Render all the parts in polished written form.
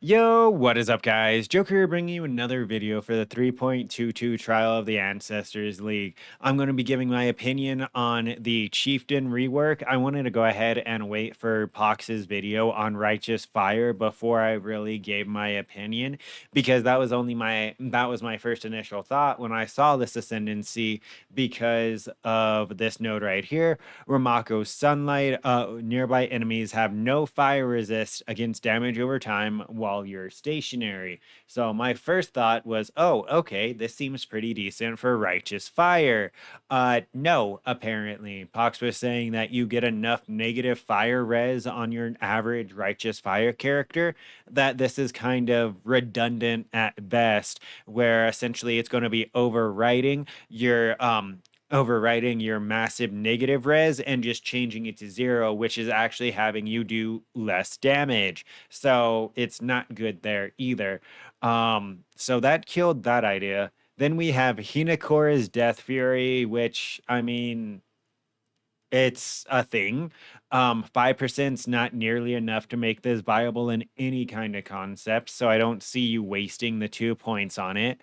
Yo, what is up, guys? Joker here bringing you another video for the 3.22 Trial of the Ancestors League. I'm going to be giving my opinion on the Chieftain rework. I wanted to go ahead and wait for Pox's video on Righteous Fire before I really gave my opinion, because that was my first initial thought when I saw this ascendancy because of this node right here. Ramako's Sunlight. Nearby enemies have no fire resist against damage over time while you're stationary. So my first thought was, oh, okay, this seems pretty decent for Righteous Fire. No, apparently. Pox was saying that you get enough negative fire res on your average Righteous Fire character that this is kind of redundant at best, where essentially it's going to be overriding your massive negative res and just changing it to 0, which is actually having you do less damage. So it's not good there either. So that killed that idea. Then we have Hinakora's Death Fury, which, I mean, it's a thing. 5% is not nearly enough to make this viable in any kind of concept, so I don't see you wasting the 2 points on it.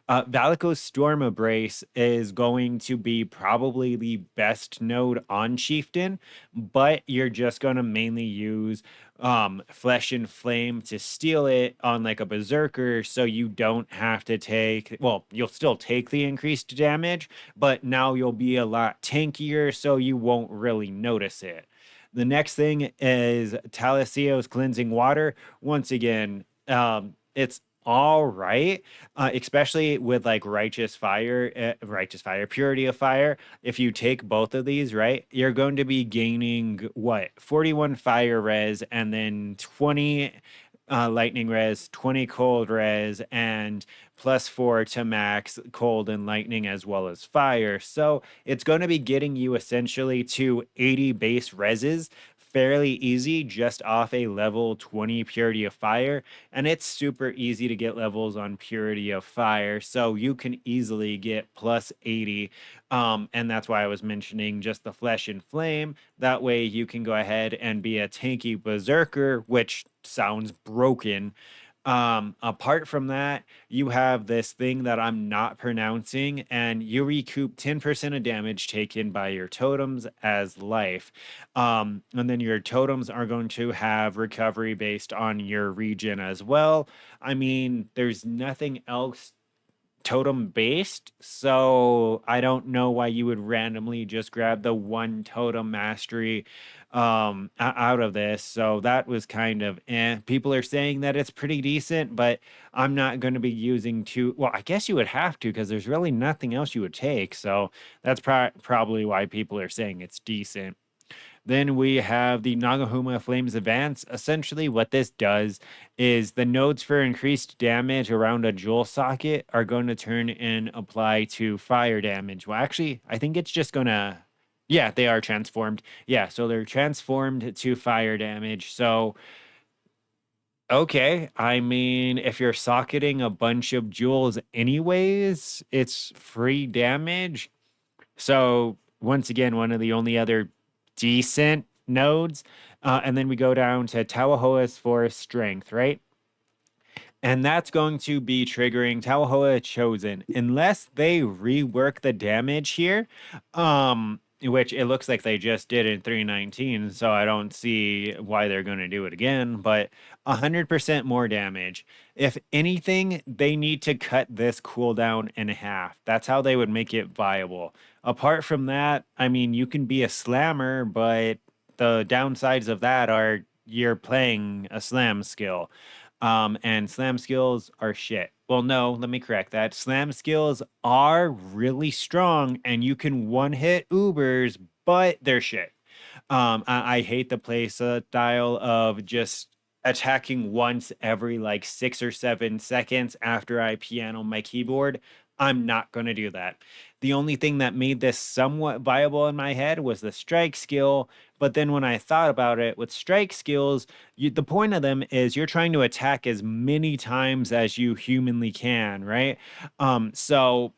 Valiko's Storm Embrace is going to be probably the best node on Chieftain, but you're just going to mainly use Flesh and Flame to steal it on like a Berserker, so you don't have to take, well, you'll still take the increased damage, but now you'll be a lot tankier, so you won't really notice it. The next thing is Talisio's Cleansing Water. Once again, it's all right, especially with like Righteous Fire, Purity of Fire. If you take both of these, right, you're going to be gaining what, 41 fire res and then 20 lightning res, 20 cold res, and +4 to max cold and lightning as well as fire. So it's going to be getting you essentially to 80 base reses fairly easy just off a level 20 Purity of Fire, and it's super easy to get levels on Purity of Fire, so you can easily get +80, and that's why I was mentioning just the Flesh and Flame. That way you can go ahead and be a tanky Berserker, which sounds broken. Apart from that, you have this thing that I'm not pronouncing, and you recoup 10% of damage taken by your totems as life. And then your totems are going to have recovery based on your region as well. I mean, there's nothing else totem based, so I don't know why you would randomly just grab the one totem mastery out of this. So that was kind of people are saying that it's pretty decent, but I'm not going to be using two. Well, I guess you would have to, because there's really nothing else you would take, so that's probably why people are saying it's decent. Then we have the Nagahuma Flames Advance. Essentially, what this does is the nodes for increased damage around a jewel socket are going to turn and apply to fire damage. Well, actually, I think it's just going to, yeah, they are transformed. Yeah, so they're transformed to fire damage. So, okay, I mean, if you're socketing a bunch of jewels anyways, it's free damage. So once again, one of the only other decent nodes. And then we go down to Tawahoa's Forest Strength, right? And that's going to be triggering Tawahoa Chosen. Unless they rework the damage here, which it looks like they just did in 319, so I don't see why they're going to do it again, but 100% more damage. If anything, they need to cut this cooldown in half. That's how they would make it viable. Apart from that, I mean, you can be a slammer, but the downsides of that are you're playing a slam skill. And slam skills are shit. Well, no, let me correct that. Slam skills are really strong and you can one hit Ubers, but they're shit. I hate the play style of just attacking once every like 6 or 7 seconds after I piano my keyboard. I'm not going to do that. The only thing that made this somewhat viable in my head was the strike skill. But then when I thought about it, with strike skills, the point of them is you're trying to attack as many times as you humanly can, right? So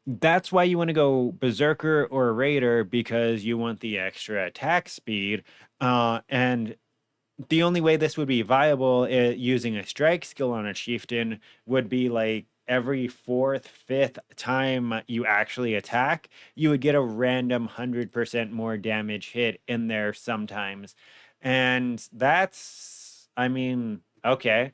that's why you want to go Berserker or Raider, because you want the extra attack speed. And the only way this would be viable using a strike skill on a chieftain would be like every fourth, fifth time you actually attack, you would get a random 100% more damage hit in there sometimes. And that's, I mean, okay.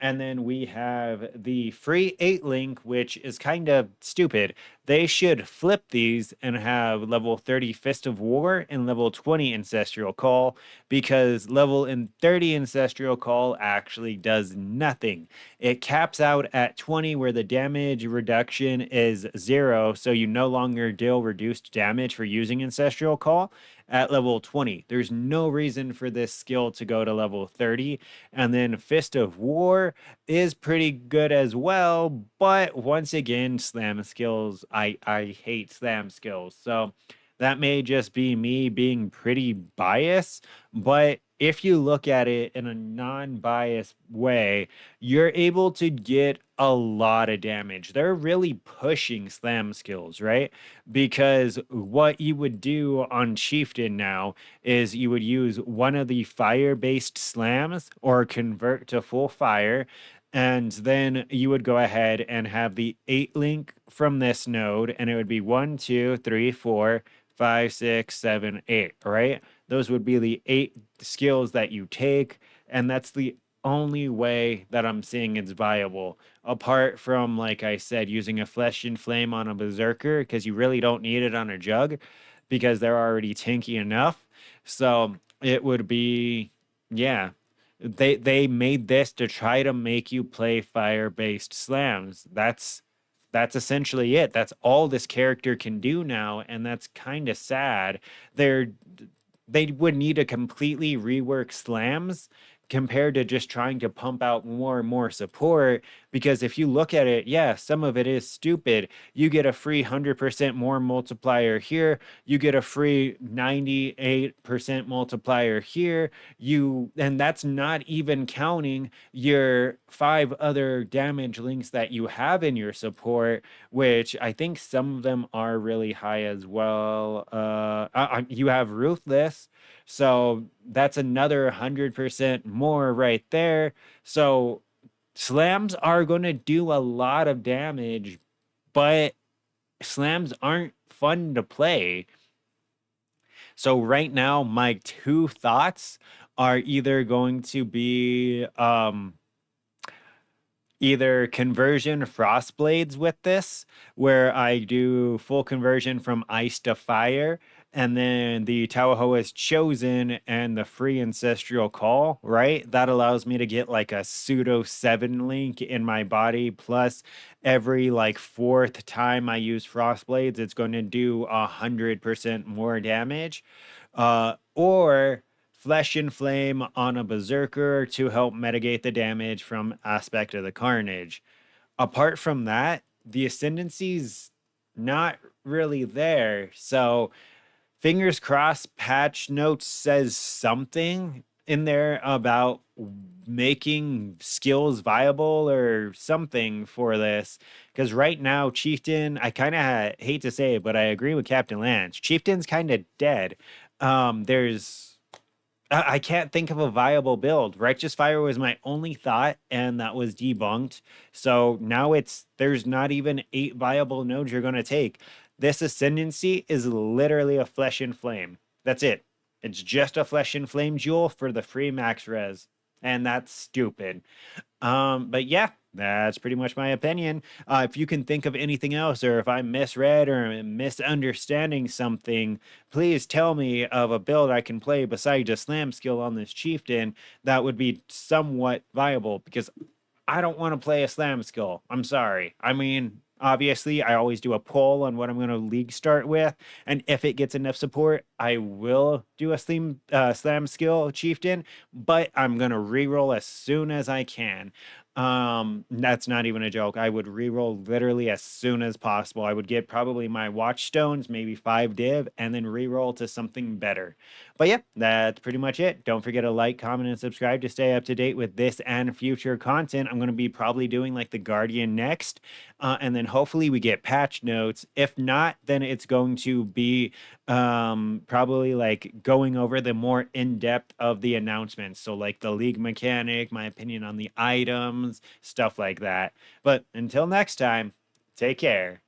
And then we have the free 8 link, which is kind of stupid. They should flip these and have level 30 Fist of War and level 20 Ancestral Call, because level in 30 Ancestral Call actually does nothing. It caps out at 20 where the damage reduction is 0, so you no longer deal reduced damage for using Ancestral Call at level 20. There's no reason for this skill to go to level 30. And then Fist of War is pretty good as well, but once again, slam skills, I hate slam skills. So that may just be me being pretty biased, but if you look at it in a non-biased way, you're able to get a lot of damage. They're really pushing slam skills, right? Because what you would do on Chieftain now is you would use one of the fire-based slams or convert to full fire, and then you would go ahead and have the 8 link from this node, and it would be 1, 2, 3, 4, 5, 6, 7, 8, right? Those would be the 8 skills that you take, and that's the only way that I'm seeing it's viable. Apart from, like I said, using a Flesh and Flame on a Berserker, because you really don't need it on a Jug, because they're already tanky enough. So it would be, yeah. They made this to try to make you play fire-based slams. That's essentially it. That's all this character can do now, and that's kind of sad. They're they would need to completely rework slams compared to just trying to pump out more and more support, because if you look at it, yeah, some of it is stupid. You get a free 100% more multiplier here, you get a free 98% multiplier here, and that's not even counting your 5 other damage links that you have in your support, which I think some of them are really high as well. You have Ruthless, so that's another 100% more right there. So slams are going to do a lot of damage, but slams aren't fun to play. So right now, my two thoughts are either going to be either conversion Frostblades with this, where I do full conversion from ice to fire, and then the Tawahoa's Chosen and the free Ancestral Call, right? That allows me to get like a pseudo 7 link in my body, plus every like fourth time I use Frostblades, it's going to do 100% more damage. Or Flesh and Flame on a Berserker to help mitigate the damage from Aspect of the Carnage. Apart from that, the Ascendancy's not really there. So, fingers crossed, patch notes says something in there about making skills viable or something for this. Because right now, Chieftain, I kind of hate to say it, but I agree with Captain Lance. Chieftain's kind of dead. There's I can't think of a viable build. Righteous Fire was my only thought, and that was debunked. So now there's not even 8 viable nodes you're gonna take. This Ascendancy is literally a Flesh and Flame. That's it. It's just a Flesh and Flame jewel for the free max res, and that's stupid. But yeah, that's pretty much my opinion. If you can think of anything else, or if I misread or misunderstanding something, please tell me of a build I can play besides a slam skill on this chieftain that would be somewhat viable, because I don't want to play a slam skill. I'm sorry. I mean, obviously, I always do a poll on what I'm going to league start with, and if it gets enough support, I will do a slam skill chieftain. But I'm going to reroll as soon as I can. That's not even a joke. I would reroll literally as soon as possible. I would get probably my watch stones, maybe 5 div, and then reroll to something better. But yeah, that's pretty much it. Don't forget to like, comment, and subscribe to stay up to date with this and future content. I'm going to be probably doing like the Guardian next, and then hopefully we get patch notes. If not, then it's going to be probably like going over the more in-depth of the announcements, so like the league mechanic, my opinion on the items, stuff like that. But until next time, take care.